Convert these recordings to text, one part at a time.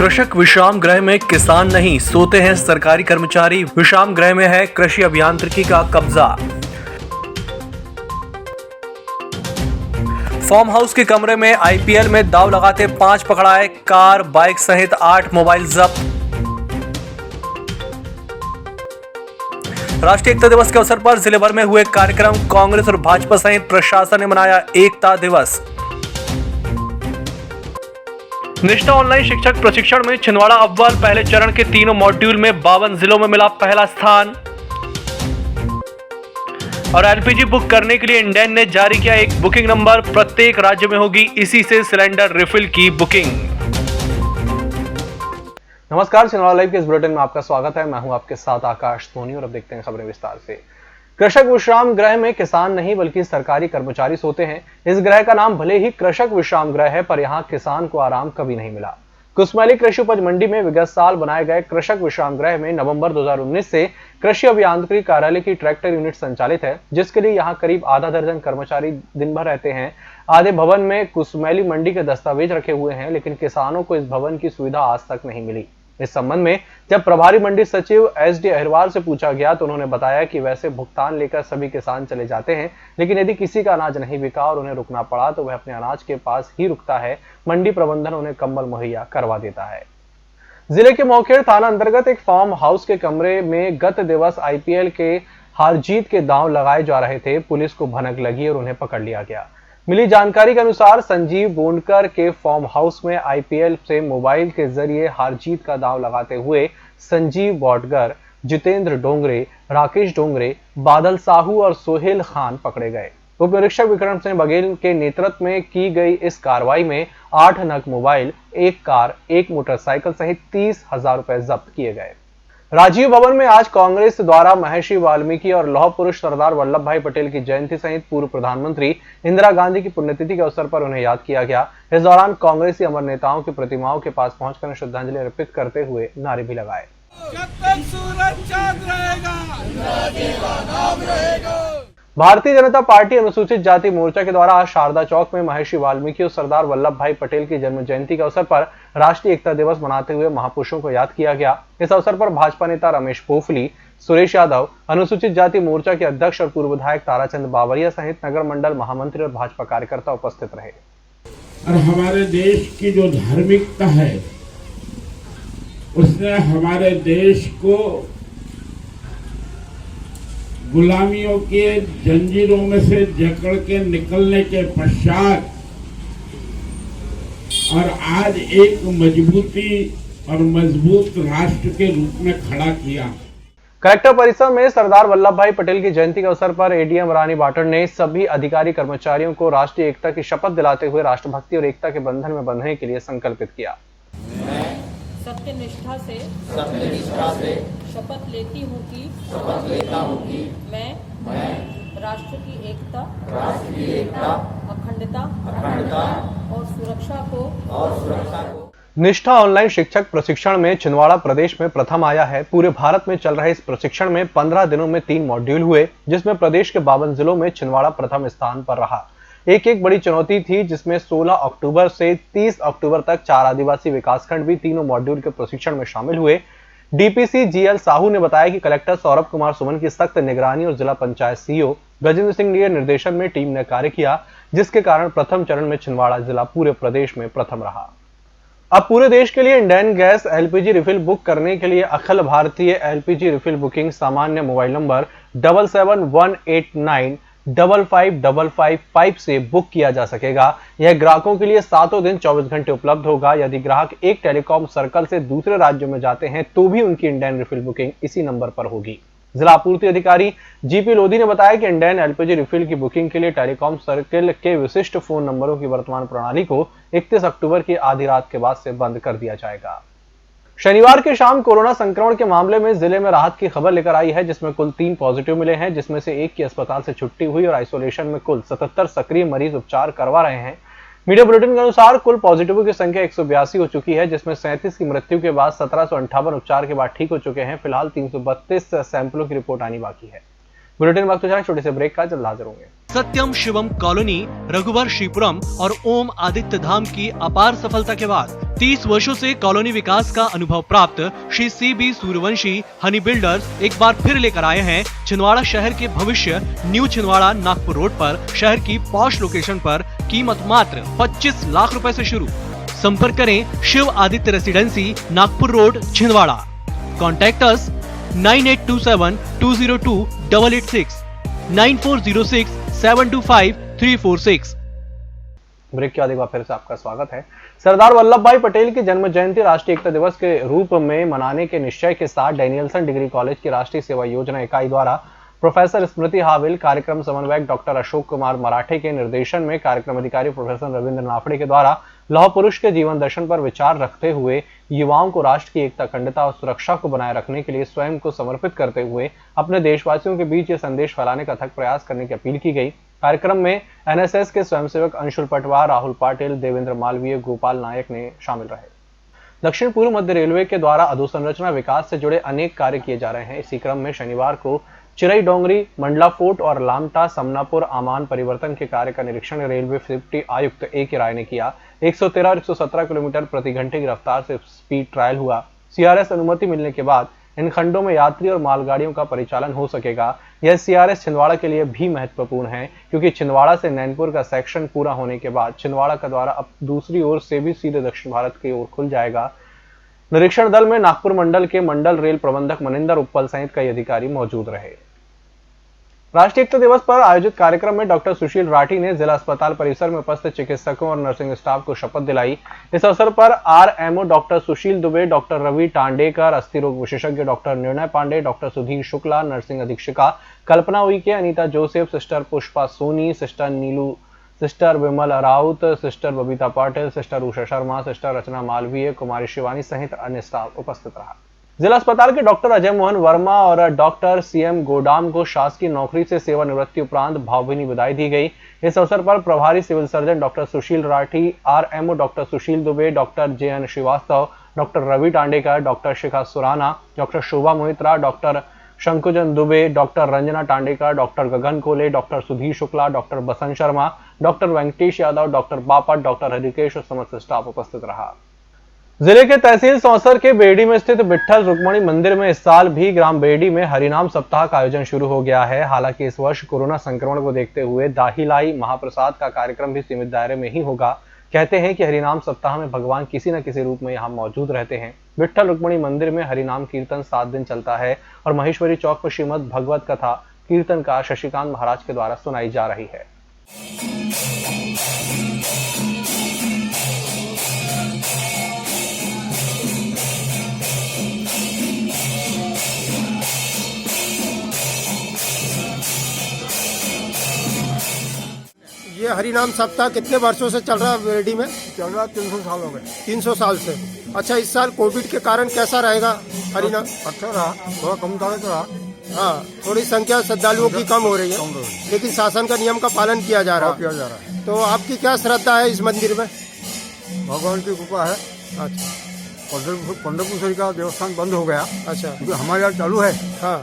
कृषक विश्राम गृह में किसान नहीं, सोते हैं सरकारी कर्मचारी। विश्राम गृह में है कृषि अभियांत्रिकी का कब्जा। फार्म हाउस के कमरे में आईपीएल में दांव लगाते 5 पकड़ाए, कार, बाइक सहित 8 मोबाइल जब्त। राष्ट्रीय एकता दिवस के अवसर पर जिले भर में हुए कार्यक्रम। कांग्रेस और भाजपा सहित प्रशासन ने मनाया एकता दिवस। निष्ठा ऑनलाइन शिक्षक प्रशिक्षण में छिंदवाड़ा अव्वल। पहले चरण के तीनों मॉड्यूल में 52 जिलों में मिला पहला स्थान। और एलपीजी बुक करने के लिए इंडेन ने जारी किया एक बुकिंग नंबर। प्रत्येक राज्य में होगी इसी से सिलेंडर रिफिल की बुकिंग। नमस्कार, छिंदवाड़ा लाइव के इस बुलेटिन में आपका स्वागत है। मैं हूं आपके साथ आकाश धोनी और अब देखते हैं खबरें विस्तार से। कृषक विश्राम गृह में किसान नहीं बल्कि सरकारी कर्मचारी सोते हैं। इस गृह का नाम भले ही कृषक विश्राम गृह है, पर यहाँ किसान को आराम कभी नहीं मिला। कुसमैली कृषि उपज मंडी में विगत साल बनाए गए कृषक विश्राम गृह में नवंबर 2019 से कृषि अभियांत्रिकी कार्यालय की ट्रैक्टर यूनिट संचालित है, जिसके लिए यहाँ करीब आधा दर्जन कर्मचारी दिन भर रहते हैं। आधे भवन में कुसमैली मंडी के दस्तावेज रखे हुए हैं, लेकिन किसानों को इस भवन की सुविधा आज तक नहीं मिली। इस संबंध में जब प्रभारी मंडी सचिव एसडी अहिरवार से पूछा गया तो उन्होंने बताया कि वैसे भुगतान लेकर सभी किसान चले जाते हैं, लेकिन यदि किसी का अनाज नहीं बिका और उन्हें रुकना पड़ा तो वह अपने अनाज के पास ही रुकता है। मंडी प्रबंधन उन्हें कंबल मुहैया करवा देता है। जिले के मौखेड़ थाना अंतर्गत एक फार्म हाउस के कमरे में गत दिवस आईपीएल के हार जीत के दांव लगाए जा रहे थे। पुलिस को भनक लगी और उन्हें पकड़ लिया गया। मिली जानकारी के अनुसार संजीव बोनकर के फार्म हाउस में आईपीएल से मोबाइल के जरिए हार जीत का दांव लगाते हुए संजीव बॉटगर, जितेंद्र डोंगरे, राकेश डोंगरे, बादल साहू और सोहेल खान पकड़े गए। उप निरीक्षक विक्रम सिंह बघेल के नेतृत्व में की गई इस कार्रवाई में 8 नग मोबाइल, 1 कार, 1 मोटरसाइकिल सहित 30,000 रुपए जब्त किए गए। राजीव भवन में आज कांग्रेस द्वारा महर्षि वाल्मीकि और लौह पुरुष सरदार वल्लभ भाई पटेल की जयंती सहित पूर्व प्रधानमंत्री इंदिरा गांधी की पुण्यतिथि के अवसर पर उन्हें याद किया गया। इस दौरान कांग्रेसी अमर नेताओं की प्रतिमाओं के पास पहुंचकर श्रद्धांजलि अर्पित करते हुए नारे भी लगाए। भारतीय जनता पार्टी अनुसूचित जाति मोर्चा के द्वारा आज शारदा चौक में महर्षि वाल्मीकि और सरदार वल्लभ भाई पटेल की जन्म जयंती के अवसर पर राष्ट्रीय एकता दिवस मनाते हुए महापुरुषों को याद किया गया। इस अवसर पर भाजपा नेता रमेश पोफली, सुरेश यादव, अनुसूचित जाति मोर्चा के अध्यक्ष और पूर्व विधायक ताराचंद बावरिया सहित नगर मंडल महामंत्री और भाजपा कार्यकर्ता उपस्थित रहे। और हमारे देश की जो धार्मिकता है उसने हमारे देश को गुलामियों के जंजीरों में से जकड़ के निकलने के पश्चात और आज एक मजबूत राष्ट्र के रूप में खड़ा किया। कलेक्टर परिसर में सरदार वल्लभ भाई पटेल की जयंती के अवसर पर एडीएम रानी बाटड़ ने सभी अधिकारी कर्मचारियों को राष्ट्रीय एकता की शपथ दिलाते हुए राष्ट्रभक्ति और एकता के बंधन में बंधने के लिए संकल्पित किया। सत्यनिष्ठा से शपथ लेता हूँ कि मैं राष्ट्र की एकता, अखंडता और सुरक्षा को निष्ठा ऑनलाइन शिक्षक प्रशिक्षण में छिंदवाड़ा प्रदेश में प्रथम आया है। पूरे भारत में चल रहे इस प्रशिक्षण में 15 दिनों में 3 मॉड्यूल हुए, जिसमें प्रदेश के 52 जिलों में छिंदवाड़ा प्रथम स्थान पर रहा। एक बड़ी चुनौती थी, जिसमें 16 अक्टूबर से 30 अक्टूबर तक 4 आदिवासी विकासखंड भी तीनों मॉड्यूल के प्रशिक्षण में शामिल हुए। डीपीसी जीएल साहू ने बताया कि कलेक्टर सौरभ कुमार सुमन की सख्त निगरानी और जिला पंचायत सीईओ गजेंद्र सिंह के निर्देशन में टीम ने कार्य किया, जिसके कारण प्रथम चरण में छिंदवाड़ा जिला पूरे प्रदेश में प्रथम रहा। अब पूरे देश के लिए Indane gas LPG refill book करने के लिए Akhil Bharatiya LPG refill booking सामान्य मोबाइल नंबर 7718955555 से बुक किया जा सकेगा। यह ग्राहकों के लिए 7 दिन 24 घंटे उपलब्ध होगा। यदि ग्राहक एक टेलीकॉम सर्कल से दूसरे राज्यों में जाते हैं तो भी उनकी इंडेन रिफिल बुकिंग इसी नंबर पर होगी। जिला आपूर्ति अधिकारी जीपी लोधी ने बताया कि इंडेन एलपीजी रिफिल की बुकिंग के लिए टेलीकॉम सर्कल के विशिष्ट फोन नंबरों की वर्तमान प्रणाली को 31 अक्टूबर की आधी रात के बाद से बंद कर दिया जाएगा। शनिवार की शाम कोरोना संक्रमण के मामले में जिले में राहत की खबर लेकर आई है, जिसमें कुल 3 पॉजिटिव मिले हैं, जिसमें से 1 की अस्पताल से छुट्टी हुई और आइसोलेशन में कुल 77 सक्रिय मरीज उपचार करवा रहे हैं। मीडिया बुलेटिन के अनुसार कुल पॉजिटिवों की संख्या 182 हो चुकी है, जिसमें 37 की मृत्यु के बाद 1758 उपचार के बाद ठीक हो चुके हैं। फिलहाल 332 सैंपलों की रिपोर्ट आनी बाकी है। बुलेटिन वक्त हो छोटे से ब्रेक का, जल्द हाजिर होंगे। सत्यम शिवम कॉलोनी, रघुवर श्रीपुरम और ओम आदित्य धाम की अपार सफलता के बाद 30 वर्षों से कॉलोनी विकास का अनुभव प्राप्त श्री CB सूर्यवंशी हनी बिल्डर्स एक बार फिर लेकर आए हैं छिंदवाड़ा शहर के भविष्य न्यू छिंदवाड़ा नागपुर रोड पर शहर की पॉश लोकेशन पर। कीमत मात्र 25 लाख रुपए से शुरू। संपर्क करें Shiv Aditya Residency, Nagpur Road, Chhindwara. Contact us 9827 202 886 9406 725 346। Break के बाद एक बार फिर से आपका स्वागत है। सरदार वल्लभ भाई पटेल की जन्म जयंती राष्ट्रीय एकता दिवस के रूप में मनाने के निश्चय के साथ डैनियलसन डिग्री कॉलेज की राष्ट्रीय सेवा योजना इकाई द्वारा प्रोफेसर स्मृति हाविल, कार्यक्रम समन्वयक डॉक्टर अशोक कुमार मराठे के निर्देशन में कार्यक्रम अधिकारी प्रोफेसर रविंद्र नाफड़े के द्वारा लौह पुरुष के जीवन दर्शन पर विचार रखते हुए युवाओं को राष्ट्र की एकता, अखंडता और सुरक्षा को बनाए रखने के लिए स्वयं को समर्पित करते हुए अपने देशवासियों के बीच ये संदेश फैलाने का अथक प्रयास करने की अपील की गई। कार्यक्रम में NSS के स्वयंसेवक अंशुल पटवार, राहुल पाटिल, देवेंद्र मालवीय, गोपाल नायक ने शामिल रहे। दक्षिण पूर्व मध्य रेलवे के द्वारा अधोसंरचना विकास से जुड़े अनेक कार्य किए जा रहे हैं। इसी क्रम में शनिवार को चिरई डोंगरी, मंडला फोर्ट और लामटा समनापुर आमान परिवर्तन के कार्य का निरीक्षण रेलवे सेफ्टी आयुक्त A.K. राय ने किया। 113 और 117 किलोमीटर प्रति घंटे की रफ्तार से स्पीड ट्रायल हुआ। CRS अनुमति मिलने के बाद इन खंडों में यात्री और मालगाड़ियों का परिचालन हो सकेगा। यह CRS छिंदवाड़ा के लिए भी महत्वपूर्ण है, क्योंकि छिंदवाड़ा से नैनपुर का सेक्शन पूरा होने के बाद छिंदवाड़ा का द्वारा अब दूसरी ओर से भी सीधे दक्षिण भारत की ओर खुल जाएगा। निरीक्षण दल में नागपुर मंडल के मंडल रेल प्रबंधक मनिंदर उप्पल सहित कई अधिकारी मौजूद रहे। राष्ट्रीय एकता दिवस पर आयोजित कार्यक्रम में डॉक्टर सुशील राठी ने जिला अस्पताल परिसर में उपस्थित चिकित्सकों और नर्सिंग स्टाफ को शपथ दिलाई। इस अवसर पर RMO doctor Sushil Dubey, doctor Ravi Tandekar, अस्थि रोग विशेषज्ञ doctor Nirnay Pandey, doctor Sudhir Shukla, nursing अधीक्षिका Kalpana Uike, Anita Joseph, sister Pushpa Soni, sister Neelu, sister Vimal Raut, sister Babita Patil, sister Usha Sharma, sister Rachna Malviya, Kumari Shivani सहित अन्य स्टाफ उपस्थित रहा। जिला अस्पताल के डॉक्टर अजय मोहन वर्मा और डॉक्टर CM गोडाम को शासकीय नौकरी से सेवानिवृत्ति उपरांत भावभीनी बधाई दी गई। इस अवसर पर प्रभारी civil surgeon doctor Sushil Rathi, RMO doctor Sushil Dubey, doctor JN Shrivastava, doctor Ravi Tandekar, doctor Shikha Surana, doctor Shobha Mohitra, doctor Shankujan Dubey, doctor Ranjana Tandekar, doctor Gagan Kole, doctor Sudhir Shukla, doctor Basant Sharma, doctor Venkatesh Yadav, doctor Bapat, doctor Harikesh और समस्त स्टाफ उपस्थित रहा। जिले के तहसील सौंसर के बेड़ी में स्थित विट्ठल रुक्मणी मंदिर में इस साल भी ग्राम बेड़ी में हरिनाम सप्ताह का आयोजन शुरू हो गया है। हालांकि इस वर्ष कोरोना संक्रमण को देखते हुए दाहिलाई महाप्रसाद का कार्यक्रम भी सीमित दायरे में ही होगा। कहते हैं कि हरिनाम सप्ताह में भगवान किसी न किसी रूप में यहाँ मौजूद रहते हैं। विट्ठल रुक्मणी मंदिर में हरिनाम कीर्तन 7 दिन चलता है और महेश्वरी चौक पर श्रीमद भगवत कथा कीर्तन का शशिकांत महाराज के द्वारा सुनाई जा रही है। ये हरिनाम सप्ताह कितने वर्षों से चल रहा है बेड़ी में? चल रहा 300 साल हो गए। 300 साल से। अच्छा, इस साल कोविड के कारण कैसा रहेगा हरिनाम? अच्छा रहा, थोड़ा कम तारीख रहा। हाँ, थोड़ी संख्या श्रद्धालुओं की कम हो रही है, लेकिन शासन का नियम का पालन किया जा रहा है। तो आपकी क्या श्रद्धा है इस मंदिर में? भगवान की कृपा है। अच्छा, पंडरपुर का देवस्थान बंद हो गया। अच्छा, क्योंकि हमारे यहाँ चालू है। हाँ।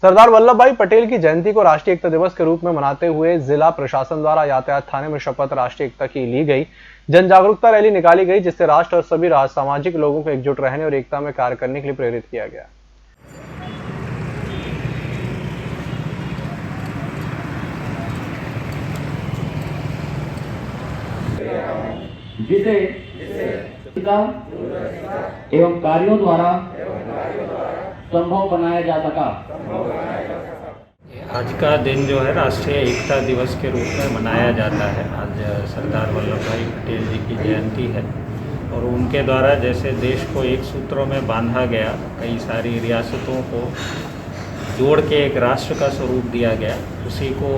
सरदार वल्लभ भाई पटेल की जयंती को राष्ट्रीय एकता दिवस के रूप में मनाते हुए जिला प्रशासन द्वारा यातायात थाने में शपथ राष्ट्रीय एकता की ली गई। जन जागरूकता रैली निकाली गई, जिससे राष्ट्र और सभी सामाजिक लोगों को एकजुट रहने और एकता में कार्य करने के लिए प्रेरित किया गया। जिसे एवं कार्यों द्वारा संभव बनाया जा सका। आज का दिन जो है राष्ट्रीय एकता दिवस के रूप में मनाया जाता है। आज सरदार वल्लभ भाई पटेल जी की जयंती है और उनके द्वारा जैसे देश को एक सूत्रों में बांधा गया, कई सारी रियासतों को जोड़ के एक राष्ट्र का स्वरूप दिया गया, उसी को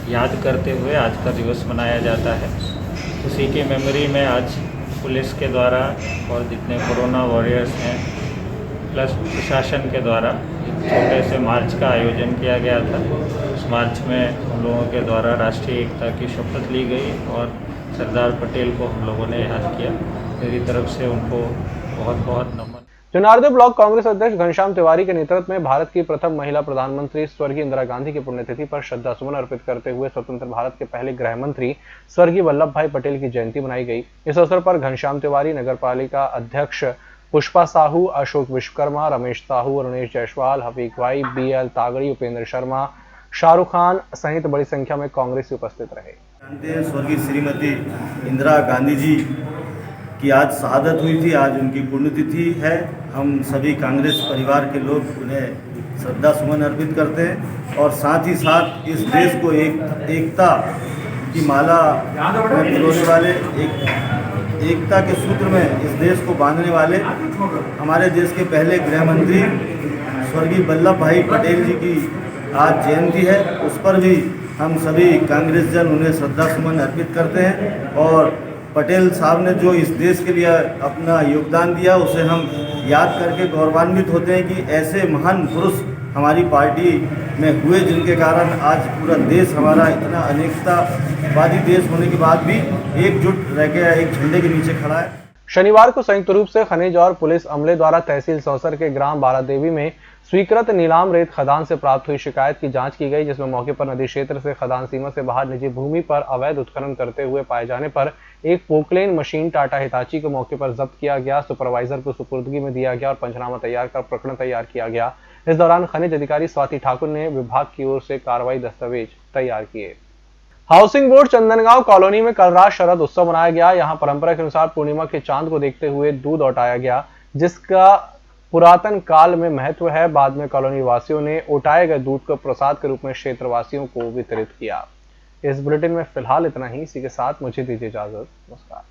याद करते हुए आज का दिवस मनाया जाता है। उसी की मेमोरी में आज पुलिस के द्वारा और जितने कोरोना वॉरियर्स हैं प्लस प्रशासन के द्वारा एक छोटे से मार्च का आयोजन किया गया था। उस मार्च में हम लोगों के द्वारा राष्ट्रीय एकता की शपथ ली गई और सरदार पटेल को हम लोगों ने याद किया। मेरी तरफ से उनको बहुत बहुत नमन। चुनारदेव ब्लॉक कांग्रेस अध्यक्ष घनश्याम तिवारी के नेतृत्व में भारत की प्रथम महिला प्रधानमंत्री स्वर्गीय इंदिरा गांधी की पुण्यतिथि पर श्रद्धा सुमन अर्पित करते हुए स्वतंत्र भारत के पहले गृह मंत्री स्वर्गीय वल्लभ भाई पटेल की जयंती मनाई गई। इस अवसर पर घनश्याम तिवारी, नगर पालिका अध्यक्ष पुष्पा साहू, अशोक विश्वकर्मा, रमेश साहू, अरुणेश जायसवाल, हफीक भाई, BL तागड़ी, उपेंद्र शर्मा, शाहरुख खान सहित बड़ी संख्या में कांग्रेसी उपस्थित रहे। जानते हैं स्वर्गीय श्रीमती इंदिरा गांधी जी की आज शहादत हुई थी, आज उनकी पुण्यतिथि है। हम सभी कांग्रेस परिवार के लोग उन्हें श्रद्धा सुमन अर्पित करते हैं और साथ ही साथ इस देश को एकता की माला में पिरोने वाले, एकता के सूत्र में इस देश को बांधने वाले हमारे देश के पहले गृह मंत्री स्वर्गीय वल्लभ भाई पटेल जी की आज जयंती है। उस पर भी हम सभी कांग्रेस जन उन्हें श्रद्धा सुमन अर्पित करते हैं और पटेल साहब ने जो इस देश के लिए अपना योगदान दिया उसे हम याद करके गौरवान्वित होते हैं कि ऐसे महान पुरुष हमारी पार्टी में हुए जिनके कारण आज पूरा देश हमारा इतना अनेकतावादी देश होने के बाद भी एकजुट रह गया, एक झंडे के नीचे खड़ा है। शनिवार को संयुक्त रूप से खनिज और पुलिस अमले द्वारा तहसील सौंसर के ग्राम बारादेवी में स्वीकृत नीलाम रेत खदान से प्राप्त हुई शिकायत की जांच की गई, जिसमें मौके पर नदी क्षेत्र से खदान सीमा से बाहर निजी भूमि पर अवैध उत्खनन करते हुए पाए जाने पर एक पोकलेन मशीन टाटा हिताची को मौके पर जब्त किया गया, सुपरवाइजर को सुपुर्दगी में दिया गया और पंचनामा तैयार कर प्रकरण तैयार किया गया। इस दौरान खनिज अधिकारी स्वाति ठाकुर ने विभाग की ओर से कार्रवाई दस्तावेज तैयार किए। हाउसिंग बोर्ड चंदनगांव कॉलोनी में कल रात शरद उत्सव मनाया गया। यहां परंपरा के अनुसार पूर्णिमा के चांद को देखते हुए दूध औटाया गया, जिसका पुरातन काल में महत्व है। बाद में कॉलोनी वासियों ने उठाए गए दूध को प्रसाद के रूप में क्षेत्रवासियों को वितरित किया। इस बुलेटिन में फिलहाल इतना ही। इसी के साथ मुझे दीजिए इजाजत। नमस्कार।